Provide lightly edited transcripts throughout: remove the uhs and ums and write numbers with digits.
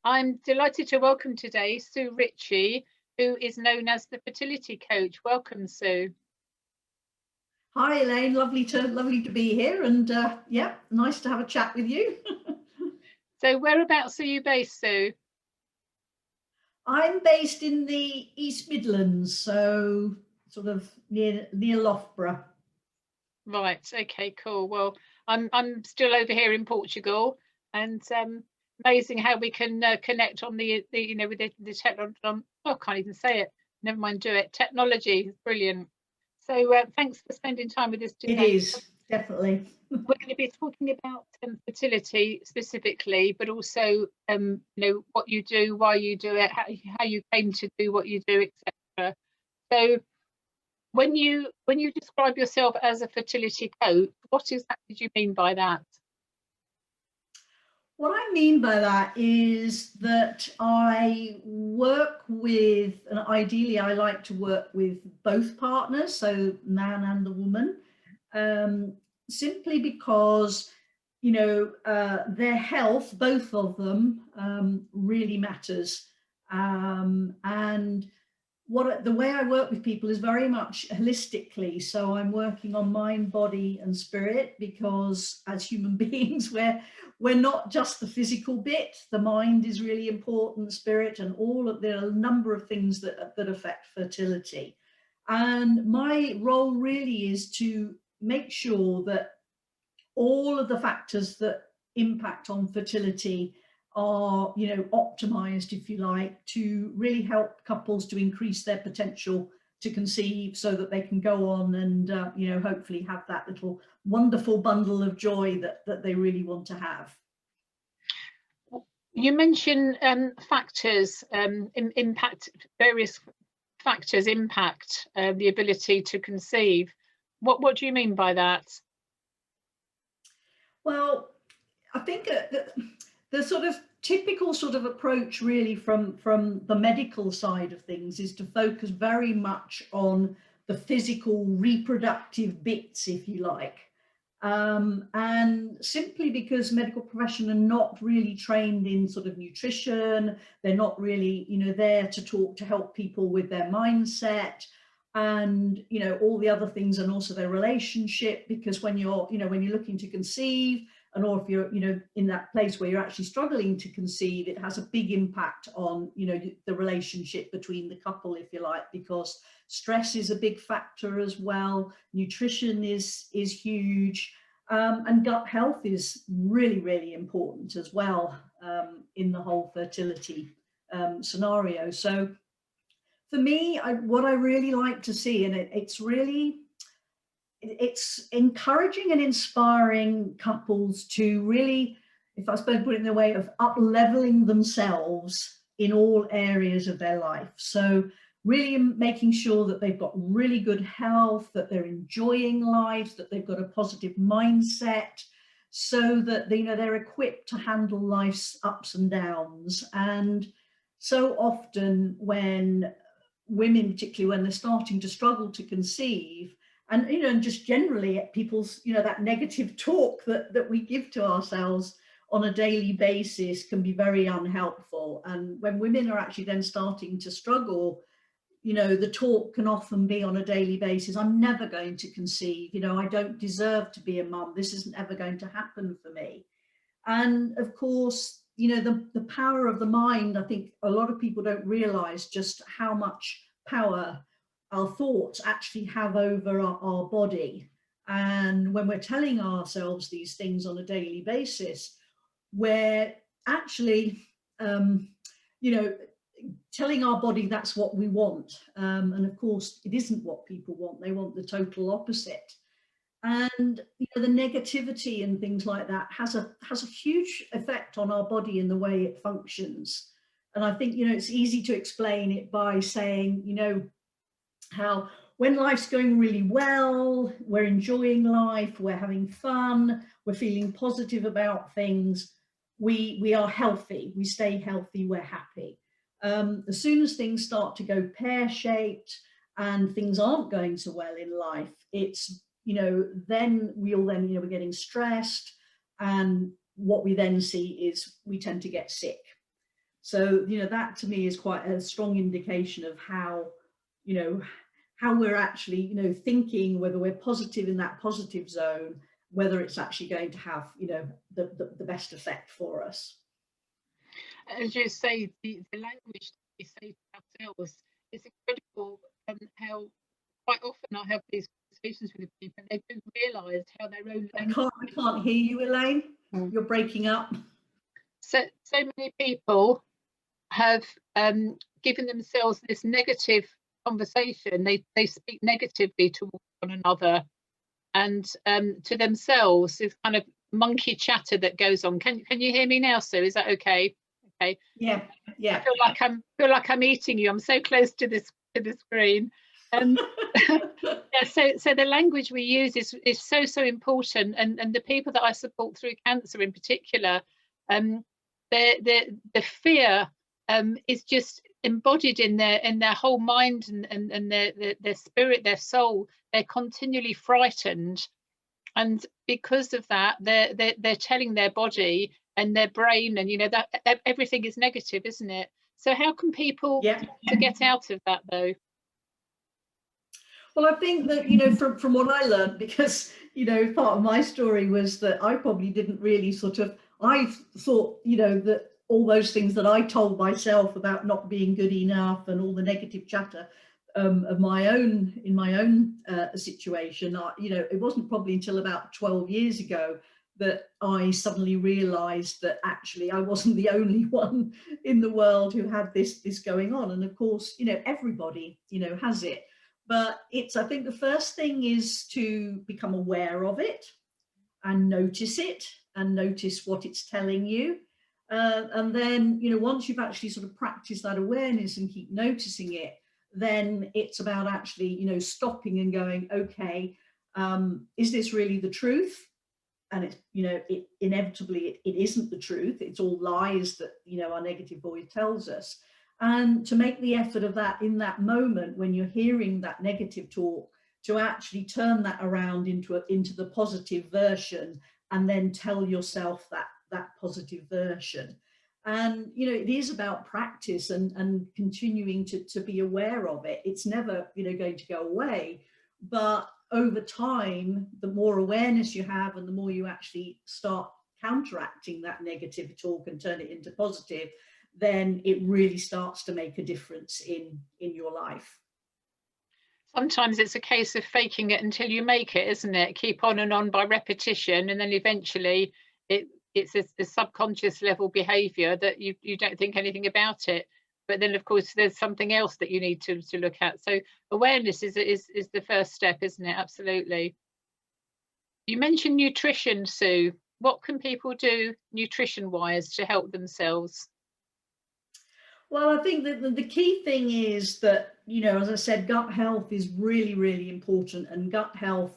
I'm delighted to welcome today Sue Ritchie, who is known as the Fertility Coach. Welcome, Sue. Hi Elaine, lovely to be here, and yeah, nice to have a chat with you. So whereabouts are you based, Sue? I'm based in the East Midlands, so sort of near Loughborough. Right, okay, cool. Well, I'm still over here in Portugal, and amazing how we can connect on the with the technology. Oh, I can't even say it. Never mind, do it. Technology is brilliant. So thanks for spending time with us It today. is, definitely. We're going to be talking about fertility specifically, but also what you do, why you do it, how you came to do what you do, etc. So when you describe yourself as a fertility coach, what exactly do you mean by that? What I mean by that is that I work with, and ideally I like to work with both partners, so man and the woman, simply because their health, both of them, really matters. And the way I work with people is very much holistically. So I'm working on mind, body, and spirit, because as human beings, we're not just the physical bit. The mind is really important, spirit, and there are a number of things that affect fertility. And my role really is to make sure that all of the factors that impact on fertility are, optimized, if you like, to really help couples to increase their potential to conceive, so that they can go on and, hopefully have that little wonderful bundle of joy that they really want to have. You mentioned factors impact various factors impact the ability to conceive. What do you mean by that? Well, I think the sort of typical sort of approach really from the medical side of things is to focus very much on the physical reproductive bits, if you like. And simply because medical profession are not really trained in sort of nutrition, they're not really, there to help people with their mindset and, all the other things, and also their relationship, because when you're looking to conceive, and or if you're in that place where you're actually struggling to conceive, it has a big impact on the relationship between the couple, if you like, because stress is a big factor as well. Nutrition is huge, and gut health is really, really important as well, in the whole fertility scenario. So for me, what I really like to see, and it's encouraging and inspiring couples to really, if I suppose put it in the way of up-leveling themselves in all areas of their life. So really making sure that they've got really good health, that they're enjoying life, that they've got a positive mindset, so that they're equipped to handle life's ups and downs. And so often when women, particularly when they're starting to struggle to conceive, and just generally people's that negative talk that we give to ourselves on a daily basis can be very unhelpful. And when women are actually then starting to struggle, the talk can often be on a daily basis: I'm never going to conceive, I don't deserve to be a mum, this isn't ever going to happen for me. And of course, the power of the mind, I think a lot of people don't realize just how much power our thoughts actually have over our body. And when we're telling ourselves these things on a daily basis, we're actually telling our body that's what we want, and of course it isn't what people want. They want the total opposite. And the negativity and things like that has a huge effect on our body and the way it functions. And I think it's easy to explain it by saying how when life's going really well, we're enjoying life, we're having fun, we're feeling positive about things, we are healthy, we stay healthy, we're happy. As soon as things start to go pear-shaped and things aren't going so well in life, it's then we're getting stressed, and what we then see is we tend to get sick. So, that to me is quite a strong indication of how, how we're actually, thinking, whether we're positive in that positive zone, whether it's actually going to have, the best effect for us. As you say, the language that we say to ourselves is incredible, how quite often I have these conversations with people and they don't realise how their own language. I can't hear you, Elaine. You're breaking up. So many people have given themselves this negative conversation. They speak negatively towards one another and to themselves. This kind of monkey chatter that goes on. Can you hear me now, Sue? Is that okay? Okay. Yeah. I feel like I'm eating you. I'm so close to the screen. Yeah, so the language we use is so important, and the people that I support through cancer in particular, the fear is just embodied in their whole mind and their spirit, their soul. They're continually frightened, and because of that, they're telling their body and their brain, and that everything is negative, isn't it? So how can people to get out of that though? Well, I think that, from what I learned, because, part of my story was that I probably didn't really I thought, that all those things that I told myself about not being good enough and all the negative chatter in my own situation, it wasn't probably until about 12 years ago that I suddenly realized that actually I wasn't the only one in the world who had this going on. And of course, everybody, has it. But I think the first thing is to become aware of it and notice it and notice what it's telling you. And then, once you've actually sort of practiced that awareness and keep noticing it, then it's about actually, stopping and going, okay, is this really the truth? And it's, it inevitably, it isn't the truth. It's all lies that, our negative voice tells us. And to make the effort of that in that moment when you're hearing that negative talk, to actually turn that around into the positive version, and then tell yourself that positive version. And it is about practice and continuing to be aware of it. It's never going to go away, but over time, the more awareness you have and the more you actually start counteracting that negative talk and turn it into positive, then it really starts to make a difference in your life. Sometimes it's a case of faking it until you make it, isn't it? Keep on and on by repetition, and then eventually it's a subconscious level behavior that you don't think anything about it. But then, of course, there's something else that you need to look at. So awareness is the first step, isn't it? Absolutely. You mentioned nutrition, Sue. What can people do nutrition-wise to help themselves? Well, I think that the key thing is that, as I said, gut health is really, really important, and gut health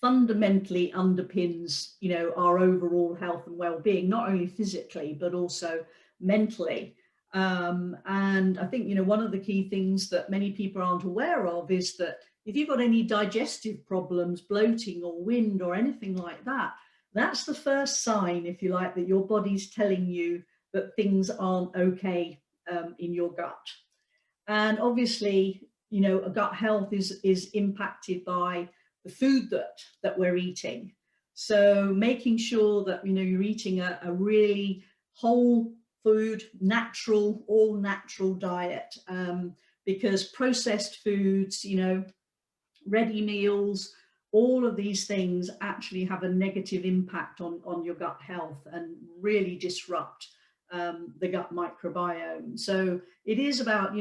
fundamentally underpins, our overall health and well-being, not only physically, but also mentally. And I think, one of the key things that many people aren't aware of is that if you've got any digestive problems, bloating or wind or anything like that, that's the first sign, if you like, that your body's telling you that things aren't okay in your gut. And obviously, a gut health is impacted by the food that we're eating. So making sure that you're eating a really whole food, all natural diet, because processed foods, ready meals, all of these things actually have a negative impact on your gut health and really disrupt the gut microbiome. So it is about,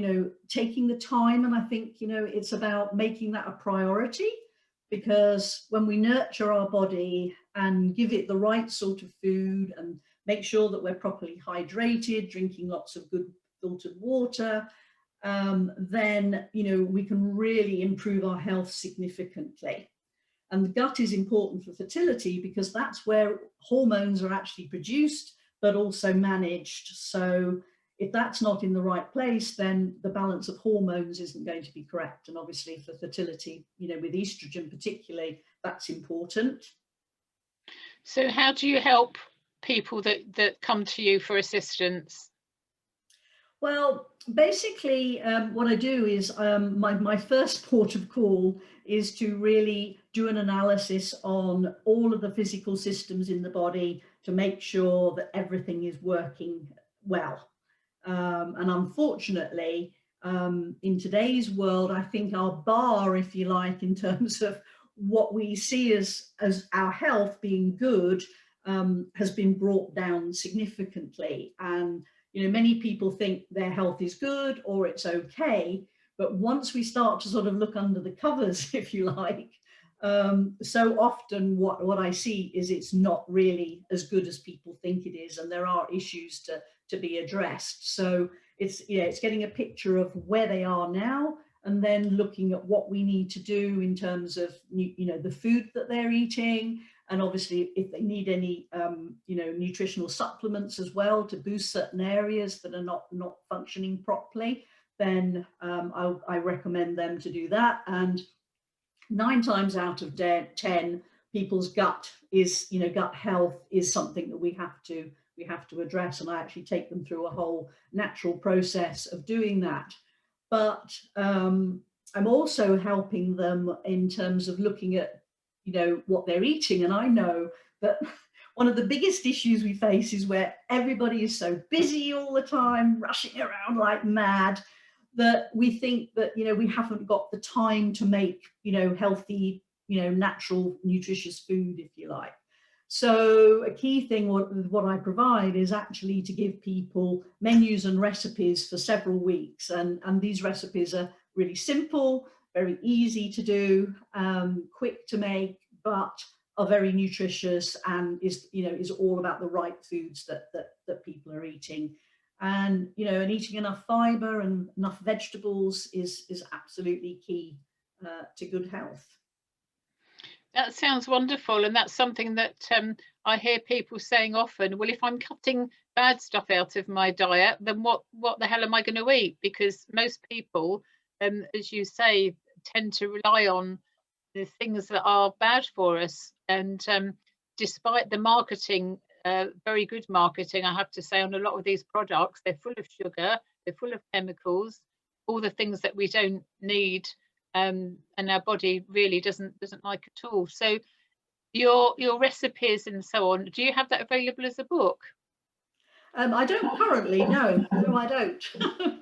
taking the time, and I think, it's about making that a priority, because when we nurture our body and give it the right sort of food and make sure that we're properly hydrated, drinking lots of good filtered water, then, we can really improve our health significantly. And the gut is important for fertility because that's where hormones are actually produced, but also managed. So if that's not in the right place, then the balance of hormones isn't going to be correct. And obviously for fertility, with estrogen particularly, that's important. So how do you help people that come to you for assistance? Well, basically, what I do is my first port of call is to really do an analysis on all of the physical systems in the body to make sure that everything is working well. And unfortunately, in today's world, I think our bar, if you like, in terms of what we see as our health being good, has been brought down significantly. And many people think their health is good or it's okay, but once we start to sort of look under the covers, if you like, so often what I see is it's not really as good as people think it is, and there are issues to be addressed. So it's getting a picture of where they are now, and then looking at what we need to do in terms of the food that they're eating, and obviously if they need any nutritional supplements as well to boost certain areas that are not functioning properly, then I recommend them to do that. And 9 times out of 10, people's gut health is something that we have to address, and I actually take them through a whole natural process of doing that. But I'm also helping them in terms of looking at what they're eating. And I know that one of the biggest issues we face is where everybody is so busy all the time, rushing around like mad, that we think that we haven't got the time to make healthy, natural, nutritious food, if you like. So a key thing what I provide is actually to give people menus and recipes for several weeks, and these recipes are really simple, very easy to do, quick to make, but are very nutritious, and is all about the right foods that people are eating. And and eating enough fiber and enough vegetables is absolutely key to good health. That sounds wonderful, and that's something that I hear people saying often. Well, if I'm cutting bad stuff out of my diet, then what the hell am I going to eat? Because most people, as you say, tend to rely on the things that are bad for us. And despite the marketing, very good marketing, I have to say, on a lot of these products, they're full of sugar, they're full of chemicals, all the things that we don't need. And our body really doesn't like at all. So your recipes and so on, do you have that available as a book? I don't currently, no, I don't.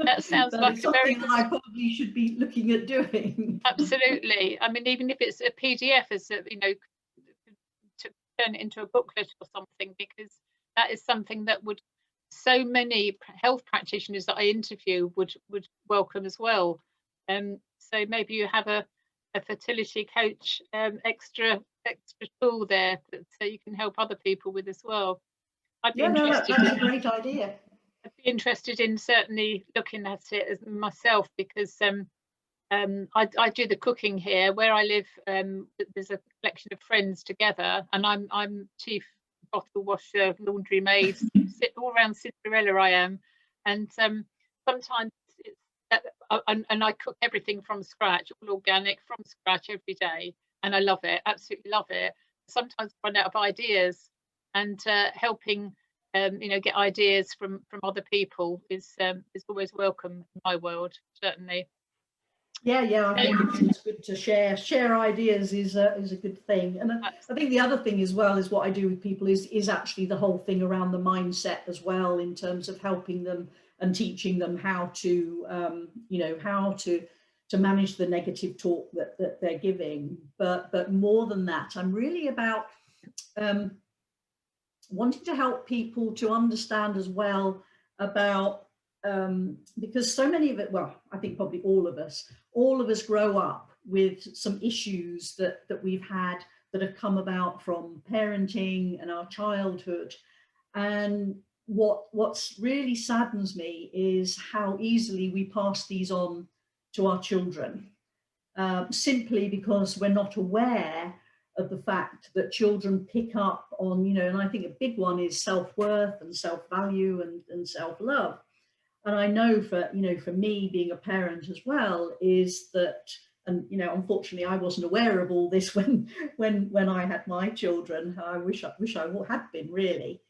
That sounds But like it's a very something that I probably should be looking at doing. absolutely. I mean, even if it's a PDF, as a, to turn it into a booklet or something, because that is something that would so many health practitioners that I interview would welcome as well. So maybe you have a fertility coach extra tool there so you can help other people with as well. I'd be interested that's a great idea. I'd be interested in certainly looking at it as myself, because I do the cooking here where I live. There's a collection of friends together, and I'm chief bottle washer, laundry maid, sit all around Cinderella I am, and sometimes it's and I cook everything from scratch, all organic from scratch every day, and I love it, absolutely love it. Sometimes I run out of ideas, and helping get ideas from other people is always welcome in my world, certainly. Yeah, I think it's good to share ideas is a good thing. And I think the other thing as well is what I do with people is actually the whole thing around the mindset as well, in terms of helping them and teaching them how to how to manage the negative talk that they're giving. But more than that, I'm really about wanting to help people to understand as well about because so many of it, well, I think probably all of us grow up with some issues that we've had that have come about from parenting and our childhood. And what's really saddens me is how easily we pass these on to our children, simply because we're not aware of the fact that children pick up on, and I think a big one is self-worth and self-value and self-love. And I know for me being a parent as well is that, and unfortunately I wasn't aware of all this when I had my children. I wish I had been, really.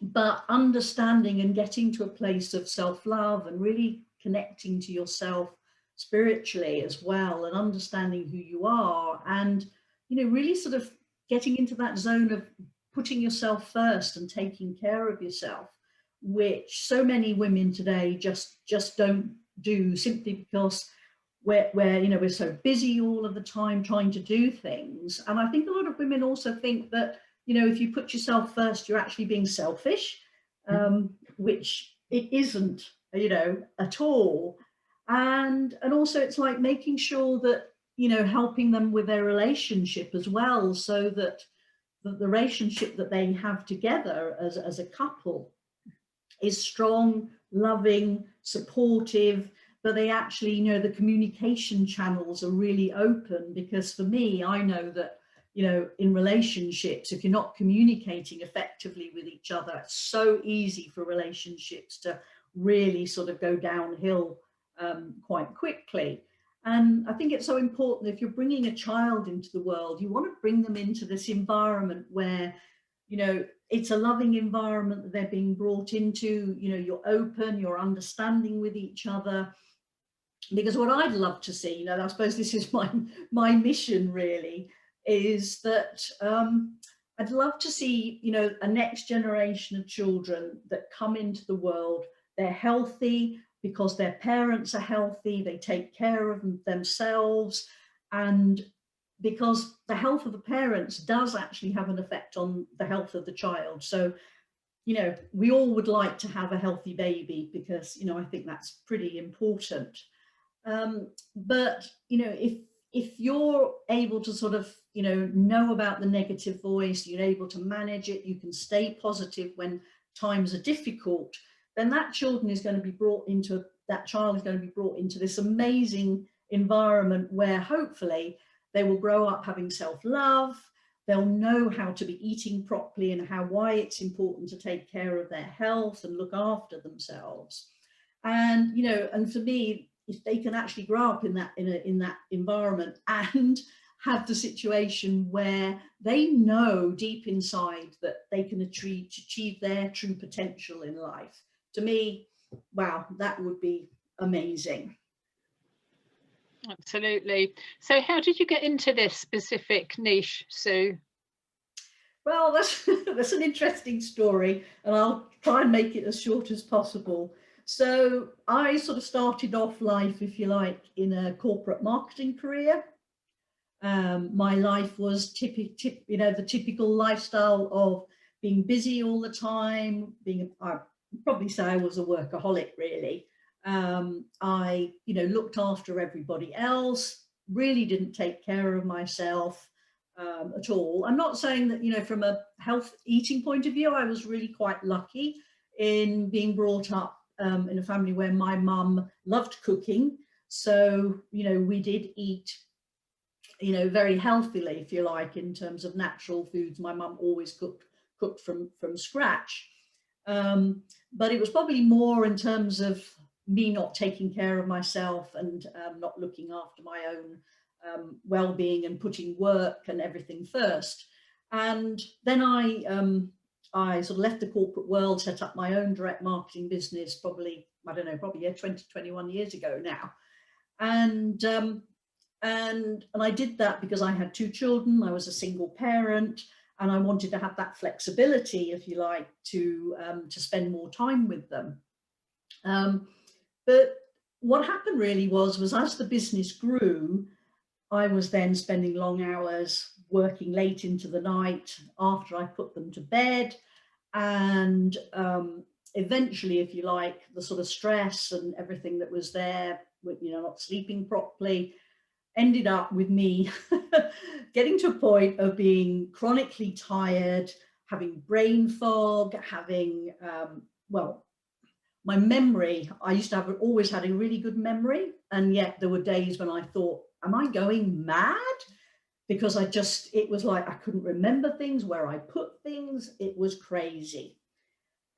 but understanding and getting to a place of self-love and really connecting to yourself spiritually as well, and understanding who you are, and really sort of getting into that zone of putting yourself first and taking care of yourself, which so many women today just don't do, simply because we're so busy all of the time trying to do things. And I think a lot of women also think that if you put yourself first, you're actually being selfish, which it isn't, at all. And also it's like making sure that, helping them with their relationship as well, so that the relationship that they have together as a couple is strong, loving, supportive, but they actually, the communication channels are really open. Because for me, I know that, in relationships, if you're not communicating effectively with each other, it's so easy for relationships to really sort of go downhill quite quickly. And I think it's so important, if you're bringing a child into the world, you want to bring them into this environment where, it's a loving environment that they're being brought into, you're open, you're understanding with each other. Because what I'd love to see, I suppose this is my mission really, is that I'd love to see, a next generation of children that come into the world. They're healthy because their parents are healthy, they take care of themselves, and because the health of the parents does actually have an effect on the health of the child. So, we all would like to have a healthy baby, because, I think that's pretty important. But, if you're able to sort of, know about the negative voice, you're able to manage it, you can stay positive when times are difficult, then that child is going to be brought into this amazing environment where hopefully they will grow up having self-love. They'll know how to be eating properly and why it's important to take care of their health and look after themselves. And, and for me, if they can actually grow up in that environment and have the situation where they know deep inside that they can achieve their true potential in life, to me, wow, that would be amazing. Absolutely. So how did you get into this specific niche, Sue? Well, that's an interesting story, and I'll try and make it as short as possible. So I sort of started off life, if you like, in a corporate marketing career. My life was the typical lifestyle of being busy all the time. I'd probably say I was a workaholic, really. I, looked after everybody else, really didn't take care of myself at all. I'm not saying that, from a health eating point of view, I was really quite lucky in being brought up in a family where my mum loved cooking. So, we did eat, very healthily, if you like, in terms of natural foods. My mum always cooked from scratch. But it was probably more in terms of me not taking care of myself and not looking after my own well-being and putting work and everything first. And then I sort of left the corporate world, set up my own direct marketing business, probably 20, 21 years ago now. And I did that because I had 2 children. I was a single parent, and I wanted to have that flexibility, if you like, to spend more time with them. But what happened really was as the business grew, I was then spending long hours, working late into the night after I put them to bed. And eventually, if you like, the sort of stress and everything that was there, with, not sleeping properly, ended up with me getting to a point of being chronically tired, having brain fog, having, my memory, I used to have always had a really good memory. And yet there were days when I thought, am I going mad? Because it was like I couldn't remember things, where I put things. It was crazy.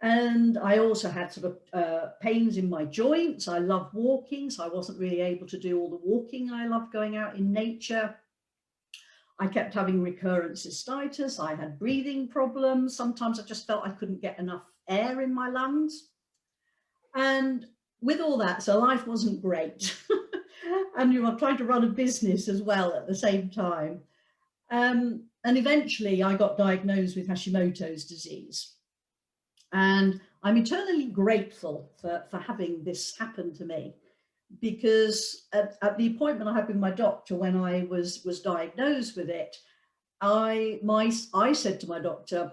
And I also had sort of pains in my joints. I love walking, so I wasn't really able to do all the walking I love going out in nature. I kept having recurrent cystitis. I had breathing problems. Sometimes I just felt I couldn't get enough air in my lungs. And with all that, so life wasn't great. And I'm trying to run a business as well at the same time. And eventually I got diagnosed with Hashimoto's disease. And I'm eternally grateful for having this happen to me, because at the appointment I had with my doctor when I was diagnosed with it, I said to my doctor,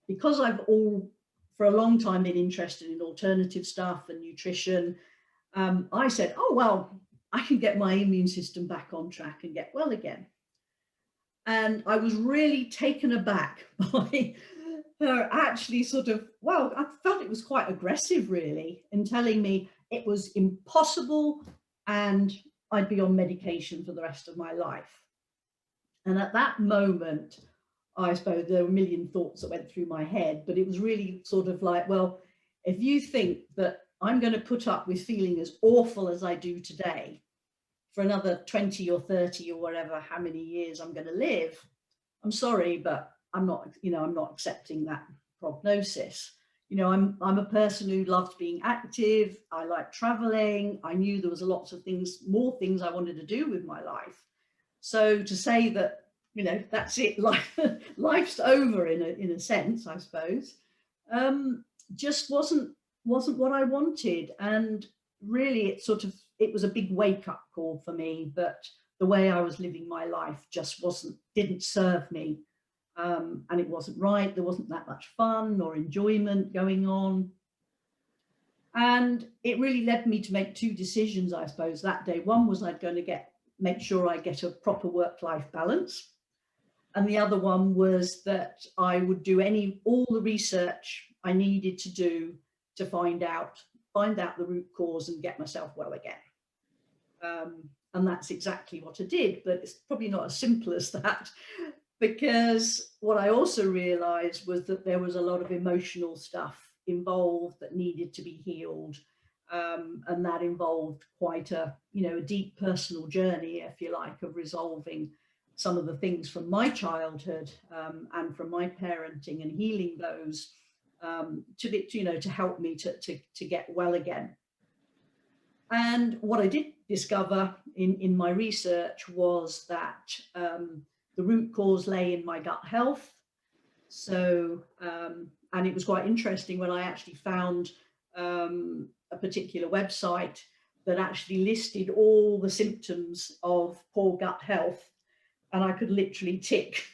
because I've for a long time been interested in alternative stuff and nutrition, I said, oh, well, I can get my immune system back on track and get well again. And I was really taken aback by her actually sort of, well, I felt it was quite aggressive really in telling me it was impossible and I'd be on medication for the rest of my life. And at that moment, I suppose there were a million thoughts that went through my head, but it was really sort of like, well, if you think that I'm going to put up with feeling as awful as I do today for another 20 or 30 or whatever, how many years I'm going to live, I'm sorry, but I'm not accepting that prognosis. I'm a person who loves being active. I like traveling. I knew there was lots of more things I wanted to do with my life. So to say that, that's it, life's over in a sense, I suppose, just wasn't what I wanted. And really it was a big wake up call for me that the way I was living my life just didn't serve me. And it wasn't right. There wasn't that much fun or enjoyment going on. And it really led me to make two decisions, I suppose, that day. One was I'd going to make sure I get a proper work-life balance. And the other one was that I would do all the research I needed to do to find out the root cause and get myself well again. And that's exactly what I did, but it's probably not as simple as that, because what I also realized was that there was a lot of emotional stuff involved that needed to be healed. And that involved quite a deep personal journey, if you like, of resolving some of the things from my childhood and from my parenting, and healing those to help me to get well again. And what I did discover in my research was that the root cause lay in my gut health. So, and it was quite interesting when I actually found a particular website that actually listed all the symptoms of poor gut health, and I could literally tick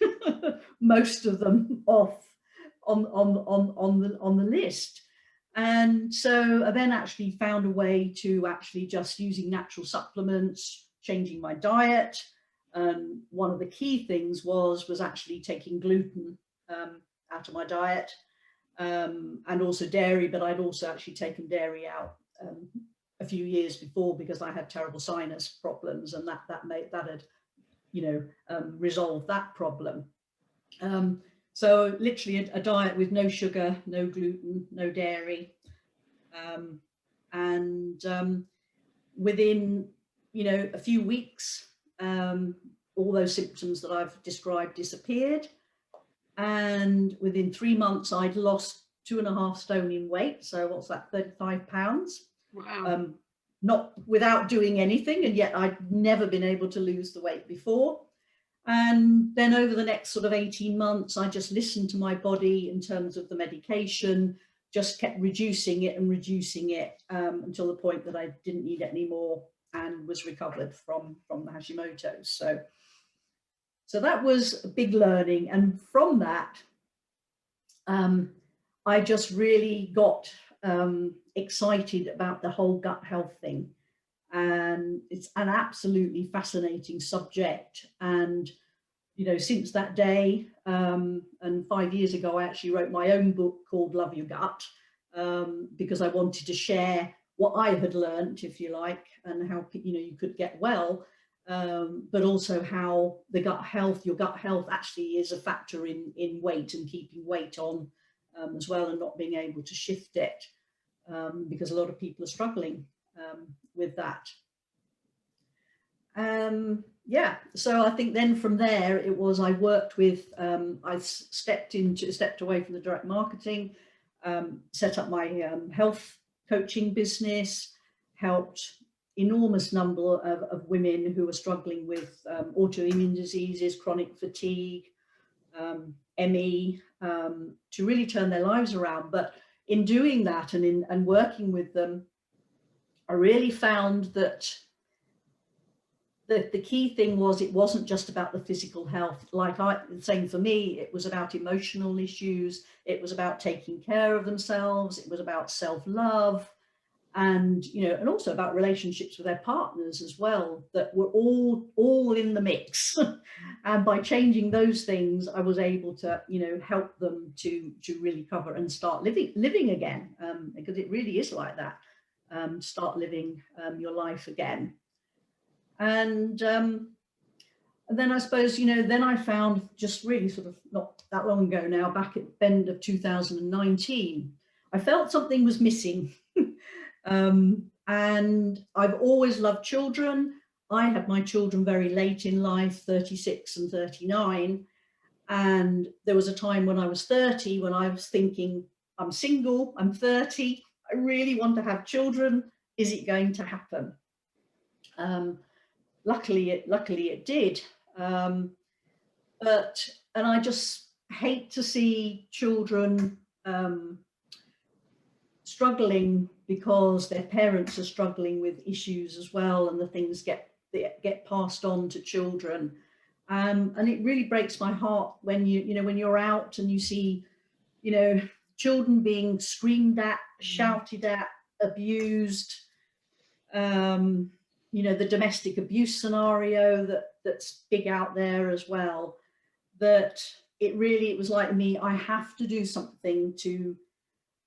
most of them off on the list. And so I then actually found a way to actually just using natural supplements, changing my diet. One of the key things was actually taking gluten out of my diet, and also dairy, but I'd also actually taken dairy out a few years before because I had terrible sinus problems, and that had resolved that problem. So literally a diet with no sugar, no gluten, no dairy, and within a few weeks, all those symptoms that I've described disappeared, and within 3 months I'd lost 2.5 stone in weight. So what's that, 35 pounds? Wow. Not without doing anything, and yet I'd never been able to lose the weight before. And then over the next sort of 18 months, I just listened to my body in terms of the medication, just kept reducing it until the point that I didn't need it anymore and was recovered from the Hashimoto's. So that was a big learning. And from that, I just really got excited about the whole gut health thing. And it's an absolutely fascinating subject. And, since that day, and 5 years ago, I actually wrote my own book called Love Your Gut, because I wanted to share what I had learned, if you like, and how, you could get well, but also how your gut health actually is a factor in weight and keeping weight on as well, and not being able to shift it, because a lot of people are struggling with that. So I think then from there I worked with, I stepped away from the direct marketing, set up my health coaching business, helped enormous number of women who are struggling with autoimmune diseases, chronic fatigue, ME, to really turn their lives around. But in doing that and working with them, I really found that the key thing was it wasn't just about the physical health. Like I saying, for me, it was about emotional issues. It was about taking care of themselves. It was about self-love, and and also about relationships with their partners as well, that were all in the mix. And by changing those things, I was able to help them to really cover and start living again, because it really is like that. Start living your life again. And then I suppose then I found, just really sort of not that long ago now, back at the end of 2019, I felt something was missing. And I've always loved children. I had my children very late in life, 36 and 39. And there was a time when I was 30 when I was thinking, I'm single, I'm 30, I really want to have children. Is it going to happen? Luckily it did. And I just hate to see children struggling because their parents are struggling with issues as well, and the things get passed on to children. And it really breaks my heart when when you're out and you see children being screamed at, shouted at, abused, the domestic abuse scenario that's big out there as well, that it was like me, I have to do something to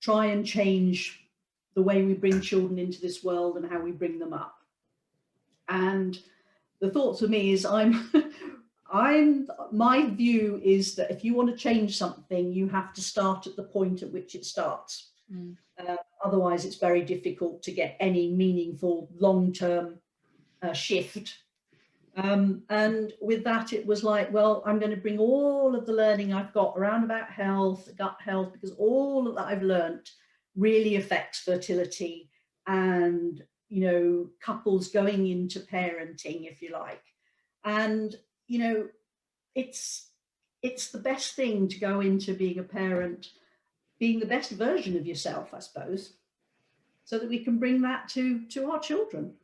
try and change the way we bring children into this world and how we bring them up. And the thought for me is my view is that if you want to change something, you have to start at the point at which it starts. Otherwise, it's very difficult to get any meaningful long-term shift. And with that, it was like, well, I'm going to bring all of the learning I've got around about health, gut health, because all of that I've learned really affects fertility and, couples going into parenting, if you like. And, it's the best thing to go into being a parent, being the best version of yourself, I suppose, so that we can bring that to our children.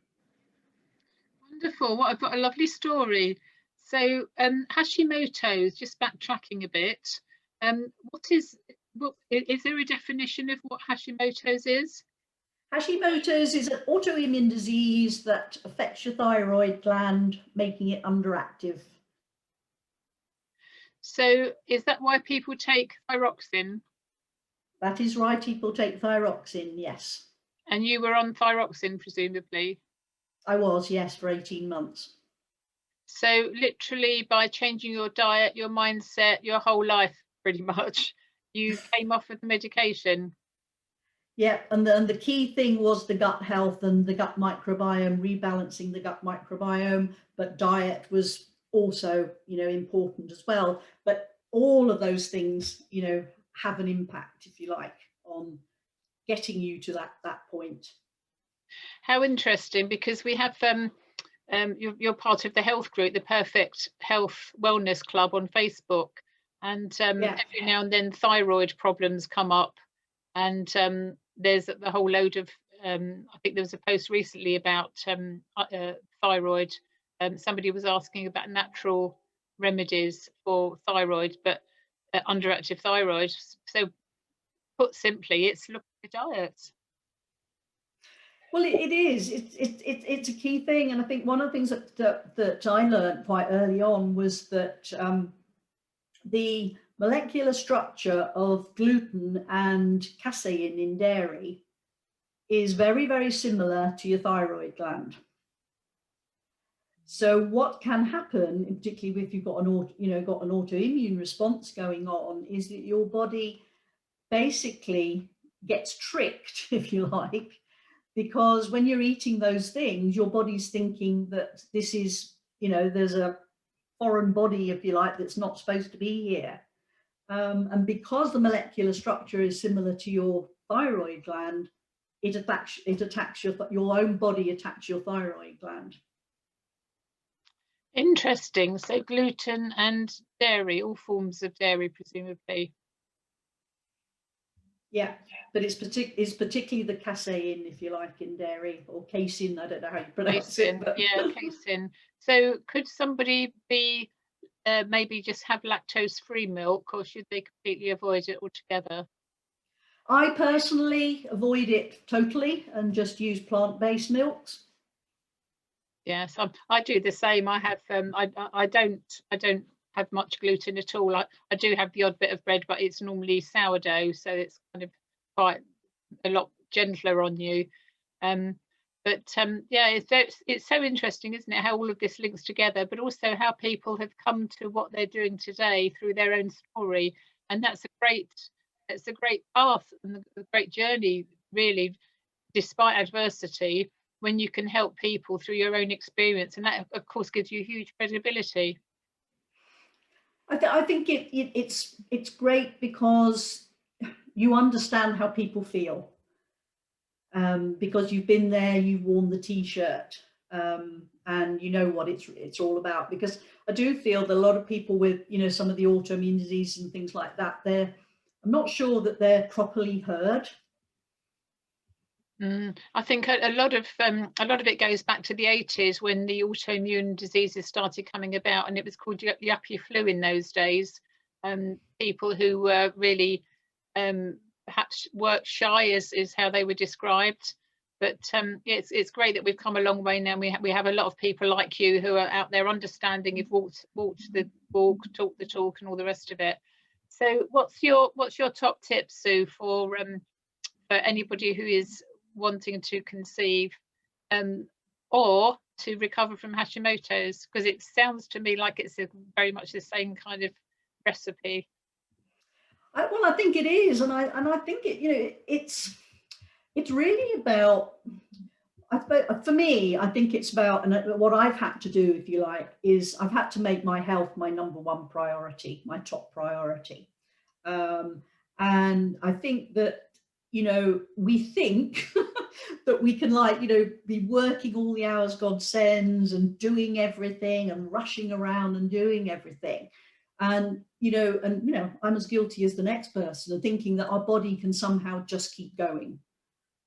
Wonderful. Well, I've got a lovely story. So Hashimoto's, just backtracking a bit, is there a definition of what Hashimoto's is? Hashimoto's is an autoimmune disease that affects your thyroid gland, making it underactive. So is that why people take thyroxine? That is right, people take thyroxine, yes. And you were on thyroxine, presumably? I was, yes, for 18 months. So literally by changing your diet, your mindset, your whole life, pretty much, you came off of the medication? Yeah, and the key thing was the gut health and the gut microbiome, rebalancing the gut microbiome, but diet was also, important as well. But all of those things, have an impact, if you like, on getting you to that point. How interesting, because we have you're part of the health group, the Perfect Health Wellness Club on Facebook, and every now and then thyroid problems come up, and there's a whole load of I think there was a post recently about thyroid. Somebody was asking about natural remedies for thyroid, but underactive thyroid. So put simply, it's look at your diet. Well, it is. It's a key thing, and I think one of the things that I learned quite early on was that the molecular structure of gluten and casein in dairy is very, very similar to your thyroid gland. So what can happen, particularly if you've got an autoimmune response going on, is that your body basically gets tricked, if you like, because when you're eating those things, your body's thinking that this is, there's a foreign body, if you like, that's not supposed to be here. And because the molecular structure is similar to your thyroid gland, it attacks your own body attacks your thyroid gland. Interesting. So gluten and dairy, all forms of dairy, presumably. Yeah, but it's particularly the casein, if you like, in dairy, or casein. I don't know how you pronounce Casein, it. But yeah, casein. So could somebody be maybe just have lactose-free milk, or should they completely avoid it altogether? I personally avoid it totally and just use plant-based milks. Yes, I do the same. I have I don't have much gluten at all. I do have the odd bit of bread, but it's normally sourdough, so it's kind of quite a lot gentler on you. Yeah, it's so interesting, isn't it, how all of this links together, but also how people have come to what they're doing today through their own story, and that's a great path and a great journey, really, despite adversity, when you can help people through your own experience, and that of course gives you huge credibility. I think it's great because you understand how people feel, because you've been there, you've worn the t-shirt, and you know what it's all about. Because I do feel that a lot of people with, you know, some of the autoimmune diseases and things like that, I'm not sure that they're properly heard. I think a lot of it goes back to the 80s when the autoimmune diseases started coming about, and it was called yuppie flu in those days. People who were really perhaps work shy is how they were described. But it's great that we've come a long way now. We have a lot of people like you who are out there understanding, you've walked the walk, talked the talk, and all the rest of it. So what's your top tip, Sue, for anybody who is wanting to conceive or to recover from Hashimoto's? Because it sounds to me like it's very much the same kind of recipe. Well, I think it is, and I think it, you know, it's really about, for me, I think it's about, and what I've had to do, if you like, is I've had to make my health my number one priority, my top priority. And I think that, you know, we think that we can, like, you know, be working all the hours God sends and doing everything and rushing around and doing everything. And, you know, I'm as guilty as the next person of thinking that our body can somehow just keep going.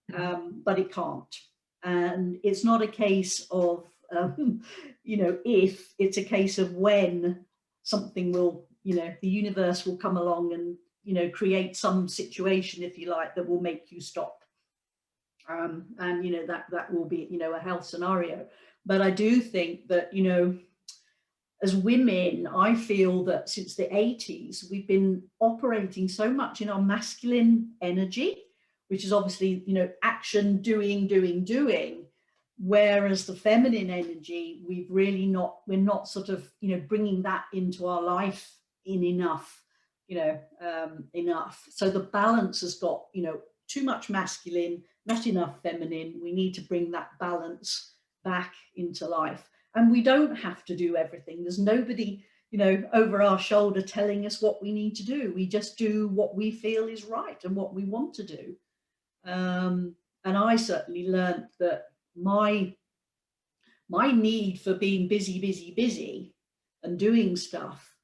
But it can't. And it's not a case of, you know, if, it's a case of when something will, you know, the universe will come along and, you know, create some situation, if you like, that will make you stop. And, you know, that will be, you know, a health scenario. But I do think that, you know, as women, I feel that since the 80s, we've been operating so much in our masculine energy, which is obviously, you know, action, doing, whereas the feminine energy, we're not sort of, you know, bringing that into our life in enough, you know, enough. So the balance has got, you know, too much masculine, not enough feminine. We need to bring that balance back into life. And we don't have to do everything. There's nobody, you know, over our shoulder telling us what we need to do. We just do what we feel is right and what we want to do. And I certainly learned that my need for being busy and doing stuff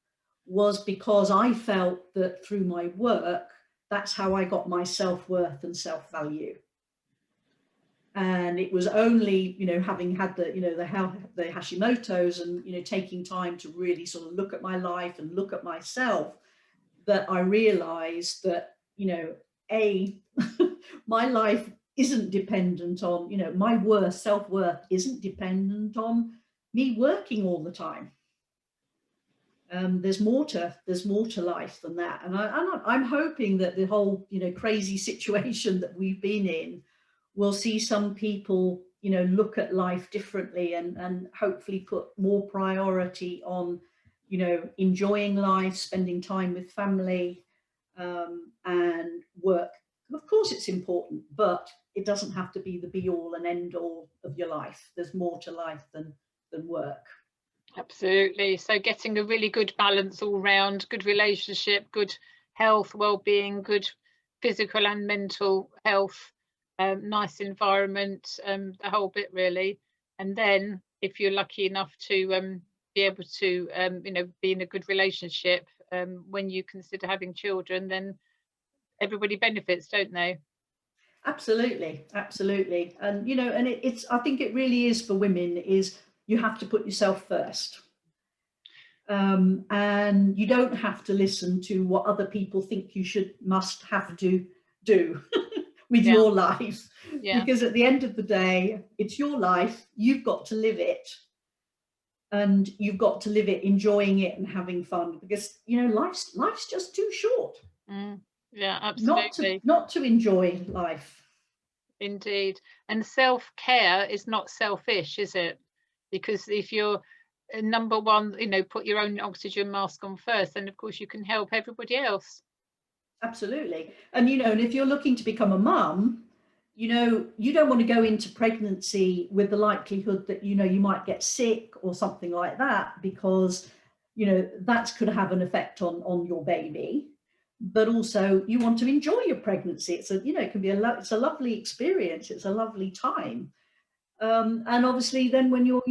was because I felt that through my work, that's how I got my self-worth and self-value. And it was only, you know, having had the, you know, the Hashimoto's and, you know, taking time to really sort of look at my life and look at myself, that I realized that, you know, my life isn't dependent on, you know, my self-worth isn't dependent on me working all the time. There's more to life than that. And I'm hoping that the whole, you know, crazy situation that we've been in will see some people, you know, look at life differently and hopefully put more priority on, you know, enjoying life, spending time with family, and work. Of course it's important, but it doesn't have to be the be all and end all of your life. There's more to life than work. Absolutely. So getting a really good balance all round, good relationship, good health, well-being, good physical and mental health, nice environment, the whole bit really. And then if you're lucky enough to be able to be in a good relationship when you consider having children, then everybody benefits, don't they? Absolutely, absolutely. And and it's, I think it really is for women, is you have to put yourself first. And you don't have to listen to what other people think you must have to do with Yeah, your life, yeah. because at the end of the day, it's your life. You've got to live it, and you've got to live it enjoying it and having fun, because life's just too short Mm, yeah, not to absolutely. not to enjoy life. Indeed. And self-care is not selfish, is it? Because if you're number one, put your own oxygen mask on first, then of course you can help everybody else. Absolutely. And and if you're looking to become a mum, you don't want to go into pregnancy with the likelihood that you might get sick or something like that, because that could have an effect on your baby. But also you want to enjoy your pregnancy. It can be it's a lovely experience. It's a lovely time. And obviously then when your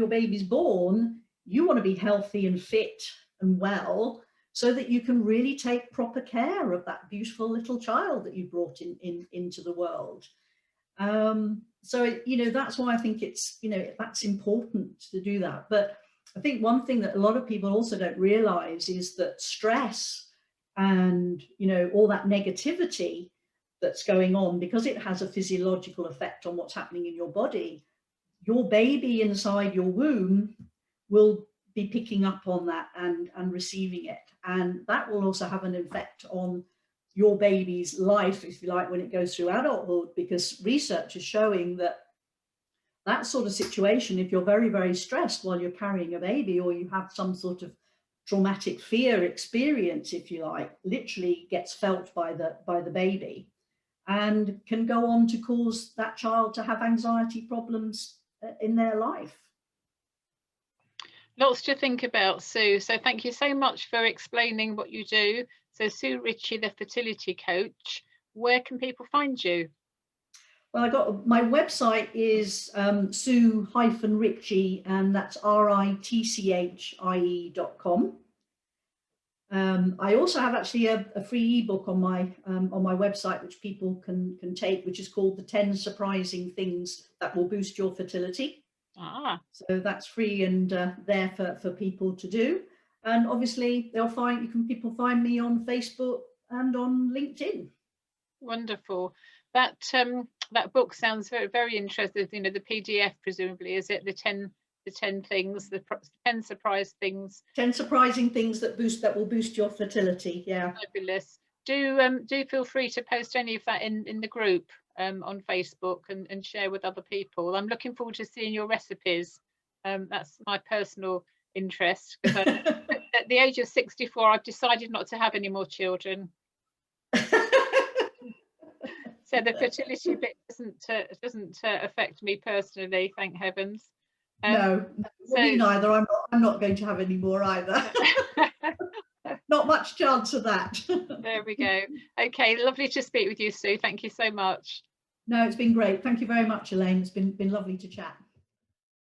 baby's born, you want to be healthy and fit and well, so that you can really take proper care of that beautiful little child that you brought into the world. So that's why I think it's that's important to do that. But I think one thing that a lot of people also don't realize is that stress and all that negativity that's going on, because it has a physiological effect on what's happening in your body, your baby inside your womb will be picking up on that and receiving it. And that will also have an effect on your baby's life, if you like, when it goes through adulthood, because research is showing that that sort of situation, if you're very, very stressed while you're carrying a baby, or you have some sort of traumatic fear experience, if you like, literally gets felt by the baby, and can go on to cause that child to have anxiety problems in their life. Lots to think about, Sue. So thank you so much for explaining what you do. So Sue Ritchie, the fertility coach, where can people find you? Well, I got my website is Sue-Ritchie, and that's ritchie.com. I also have actually a free ebook on my website, which people can take, which is called the 10 Surprising Things That Will Boost Your Fertility. Ah, So that's free and there for people to do. And obviously people find me on Facebook and on LinkedIn. wonderful. That book sounds very, very interesting. The PDF, presumably, is it the 10 things, the 10 surprise things? 10 surprising things that will boost your fertility. Yeah. Fabulous. Do feel free to post any of that in the group on Facebook and share with other people. I'm looking forward to seeing your recipes. That's my personal interest, because at the age of 64, I've decided not to have any more children. So the fertility bit doesn't affect me personally, thank heavens. No, So me neither. I'm not going to have any more either. Not much chance of that. there we go. Okay, lovely to speak with you, Sue. Thank you so much. No, it's been great. Thank you very much, Elaine. It's been lovely to chat.